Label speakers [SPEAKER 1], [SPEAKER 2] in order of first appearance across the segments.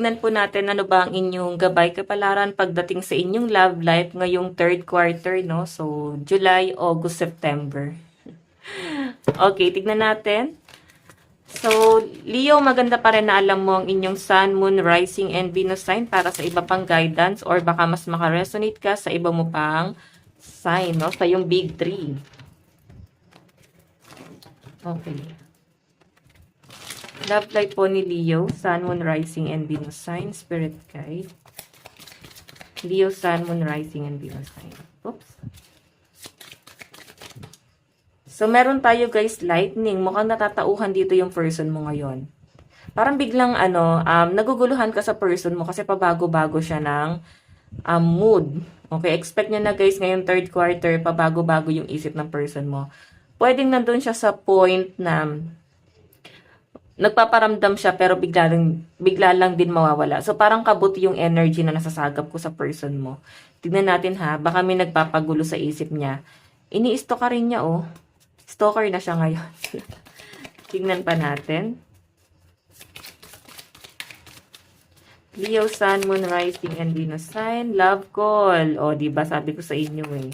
[SPEAKER 1] tignan po natin ano ba ang inyong gabay kapalaran pagdating sa inyong love life ngayong third quarter, no? So, July, August, September. Okay, tignan natin. So, Leo, maganda pa rin na alam mo ang inyong Sun, Moon, Rising, and Venus sign para sa iba pang guidance or baka mas makaresonate ka sa iba mo pang sign, no? Sa yung big three. Okay. Love life po ni Leo, Sun, Moon, Rising, and Venus sign, Spirit Guide. Leo, Sun, Moon, Rising, and Venus sign. Oops. So, meron tayo guys, lightning. Mukhang natatauhan dito yung person mo ngayon. Parang biglang naguguluhan ka sa person mo kasi pabago-bago siya ng mood. Okay, expect nyo na guys, ngayong third quarter, pabago-bago yung isip ng person mo. Pwedeng nandun siya sa point na nagpaparamdam siya pero bigla lang din mawawala. So, parang kabuti yung energy na nasasagap ko sa person mo. Tignan natin ha, baka may nagpapagulo sa isip niya. Ini-stalk ka rin niya oh. Stalker na siya ngayon. Tignan pa natin. Leo, Sun, Moon, Rising, and Venus sign. Love call. O, diba? Sabi ko sa inyo eh.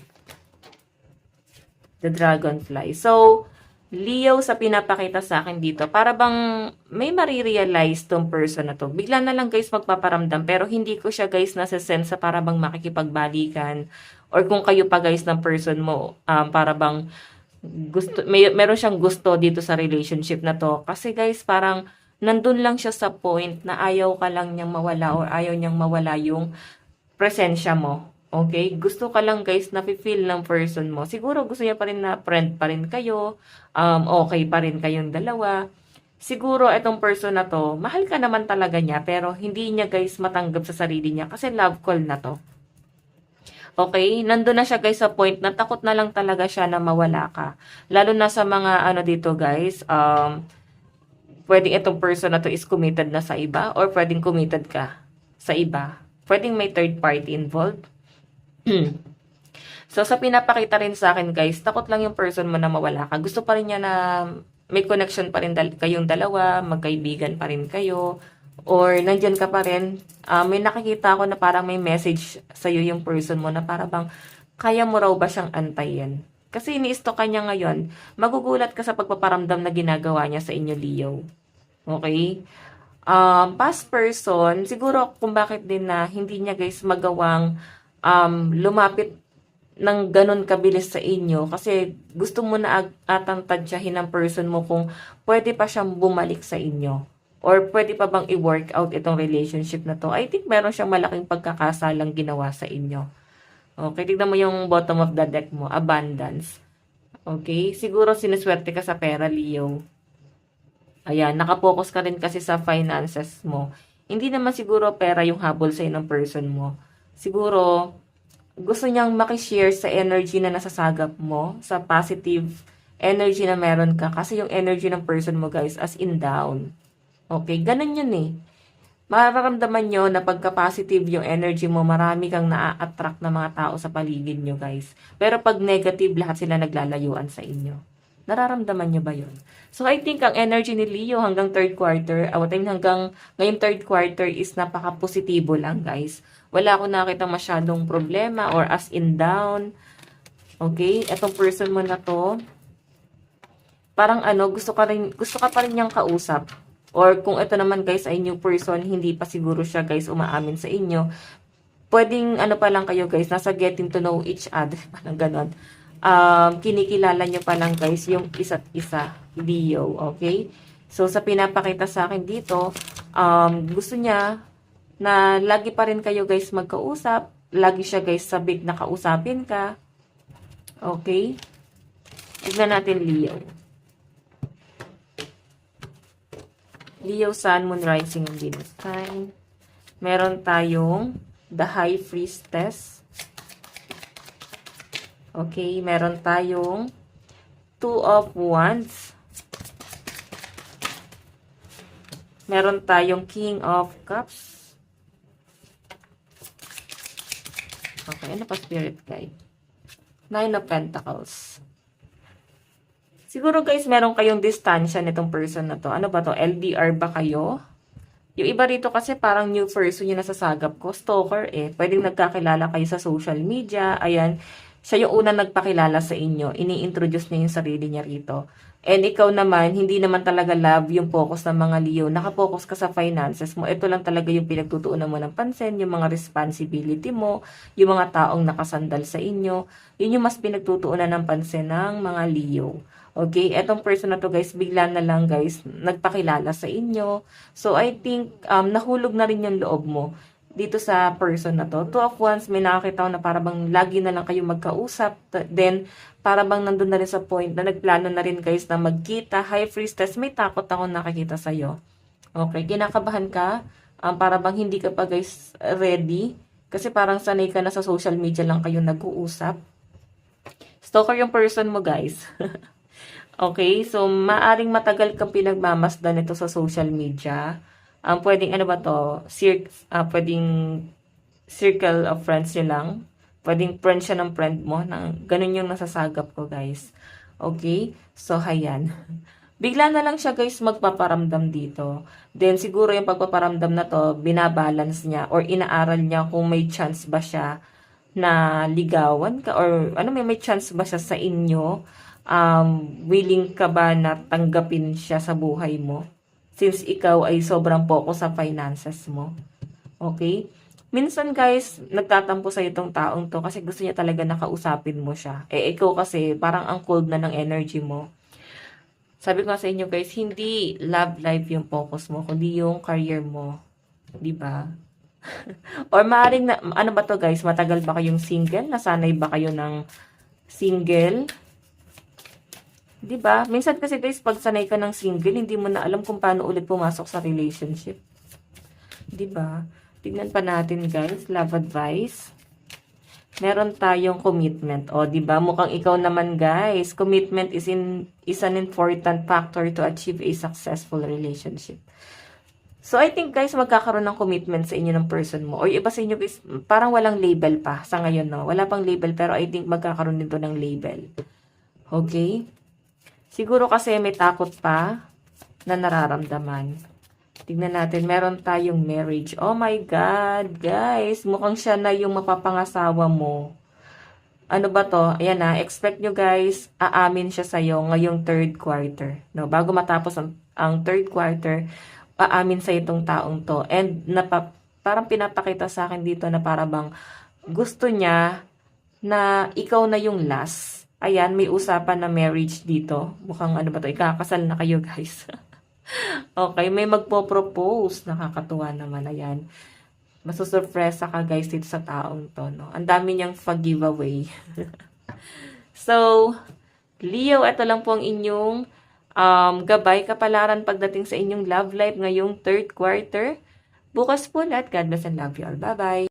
[SPEAKER 1] The Dragonfly. So, Leo, sa pinapakita sa akin dito, para bang may marirealize tong person na to. Bigla na lang guys magpaparamdam, pero hindi ko siya guys nasa-sense sa para bang makikipagbalikan. Or kung kayo pa guys ng person mo, para bang meron siyang gusto dito sa relationship na to. Kasi guys, parang nandun lang siya sa point na ayaw ka lang niyang mawala or ayaw niyang mawala yung presensya mo. Okay? Gusto ka lang guys na feel ng person mo. Siguro gusto niya pa rin na friend pa rin kayo. Okay pa rin kayong dalawa. Siguro itong person na to, mahal ka naman talaga niya pero hindi niya guys matanggap sa sarili niya kasi love call na to. Okay, nandun na siya guys sa point na takot na lang talaga siya na mawala ka. Lalo na sa mga ano dito guys, pwedeng itong person na to is committed na sa iba or pwedeng committed ka sa iba. Pwedeng may third party involved. So sa pinapakita rin sa akin guys, takot lang yung person mo na mawala ka. Gusto pa rin niya na may connection pa rin kayong dalawa, magkaibigan pa rin kayo. Or nandyan ka pa rin, may nakikita ako na parang may message sa'yo yung person mo na parang bang kaya mo raw ba siyang antayin? Kasi ini-stalk ka niya ngayon, magugulat ka sa pagpaparamdam na ginagawa niya sa inyo, Leo. Okay? Past person, siguro kung bakit din na hindi niya guys magawang lumapit ng ganun kabilis sa inyo kasi gusto mo na atang tansyahin ng person mo kung pwede pa siyang bumalik sa inyo. Or pwede pa bang i-work out itong relationship na to? I think meron siyang malaking pagkakasalang ginawa sa inyo. Okay, tignan mo yung bottom of the deck mo, abundance. Okay, siguro sinuswerte ka sa pera, Leo. Ayan, nakapokus ka rin kasi sa finances mo. Hindi naman siguro pera yung habol sa'yo ng person mo. Siguro, gusto niyang makishare sa energy na nasasagap mo, sa positive energy na meron ka. Kasi yung energy ng person mo, guys, as in down. Okay, ganun yun eh. Mararamdaman nyo na pagka-positive yung energy mo, marami kang na-attract na mga tao sa paligid nyo, guys. Pero pag negative, lahat sila naglalayuan sa inyo. Nararamdaman nyo ba yun? So, I think ang energy ni Leo hanggang third quarter, hanggang ngayong third quarter is napaka-positibo lang, guys. Wala akong nakita masyadong problema or as in down. Okay, etong person mo na to, parang gusto ka pa rin niyang kausap. Or kung ito naman guys ay new person, hindi pa siguro siya guys umaamin sa inyo. Pwedeng pa lang kayo guys, nasa getting to know each other, parang ganon. Kinikilala nyo pa lang guys yung isa't isa, Leo, okay? So sa pinapakita sa akin dito, gusto niya na lagi pa rin kayo guys magkausap, lagi siya guys sabik na kausapin ka. Okay? Tignan natin Leo. Leo, Sun, Moon, Rising, and Venus sign. Meron tayong The High Priestess. Okay, meron tayong Two of Wands. Meron tayong King of Cups. Okay, ano pa Spirit Guide? Nine of Pentacles. Siguro guys, meron kayong distansya nitong person na to. Ano ba to? LDR ba kayo? Yung iba rito kasi parang new person yung nasasagap ko, stalker eh. Pwedeng nagkakilala kayo sa social media, ayan. Siya yung unang nagpakilala sa inyo, ini-introduce niya yung sarili niya rito. And ikaw naman, hindi naman talaga love yung focus ng mga Leo. Nakapokus ka sa finances mo. Ito lang talaga yung pinagtutuunan mo ng pansin, yung mga responsibility mo, yung mga taong nakasandal sa inyo. Yun yung mas pinagtutuunan ng pansin ng mga Leo. Okay, etong person na to guys, bigla na lang guys, nagpakilala sa inyo. So I think, nahulog na rin yung loob mo dito sa person na to. Two of Wands, may nakakita ko na parang lagi na lang kayo magkausap. Then, para bang nandun na rin sa point na nagplano na rin guys na magkita. High Priestess, may takot ako nakikita sa'yo. Okay, kinakabahan ka. Para bang hindi ka pa guys ready. Kasi parang sanay ka na sa social media lang kayo nag-uusap. Stalker yung person mo guys. Okay, so maaring matagal kang pinagmamasdan ito sa social media. Pwedeng ano ba to? Pwedeng circle of friends nyo lang. Pwedeng friend siya ng friend mo. Ganun yung nasasagap ko, guys. Okay? So, hayan. Bigla na lang siya, guys, magpaparamdam dito. Then, siguro yung pagpaparamdam na to, binabalance niya or inaaral niya kung may chance ba siya na ligawan ka or ano may chance ba siya sa inyo. Willing ka ba na tanggapin siya sa buhay mo? Since ikaw ay sobrang focus sa finances mo. Okay? Minsan guys, nagtatampo sa itong taong to kasi gusto niya talaga nakausapin mo siya. Eh, ikaw kasi parang ang cold na ng energy mo. Sabi ko sa inyo guys, hindi love life yung focus mo, kundi yung career mo. Diba? Or maaaring na, ano ba to guys, matagal ba kayong single? Nasanay ba kayo ng single? 'Di ba? Minsan kasi guys, pag sanay ka ng single, hindi mo na alam kung paano ulit pumasok sa relationship. 'Di ba? Tignan pa natin guys, love advice. Meron tayong commitment. O, 'di ba? Mukhang ikaw naman guys, commitment is an important factor to achieve a successful relationship. So, I think guys, magkakaroon ng commitment sa inyo ng person mo. O iba sa inyo guys, parang walang label pa sa ngayon, no? Wala pang label, pero I think magkakaroon nito ng label. Okay? Siguro kasi may takot pa na nararamdaman. Tignan natin, meron tayong marriage. Oh my God, guys, mukhang siya na yung mapapangasawa mo. Ano ba to? Ayan na, expect nyo guys, aamin siya sa'yo ngayong third quarter. No? Bago matapos ang third quarter, aamin sa itong taong to. And parang pinapakita sa akin dito na para bang gusto niya na ikaw na yung last. Ayan, may usapan na marriage dito. Mukhang ano ba to, ikakasal na kayo guys. Okay, may magpo-propose. Nakakatuwa naman, ayan. Masusurpresa ka guys dito sa taong to, no? Ang dami niyang pag-giveaway. So, Leo, ito lang po ang inyong gabay, kapalaran pagdating sa inyong love life ngayong third quarter. Bukas po lahat. God bless and love you all. Bye-bye.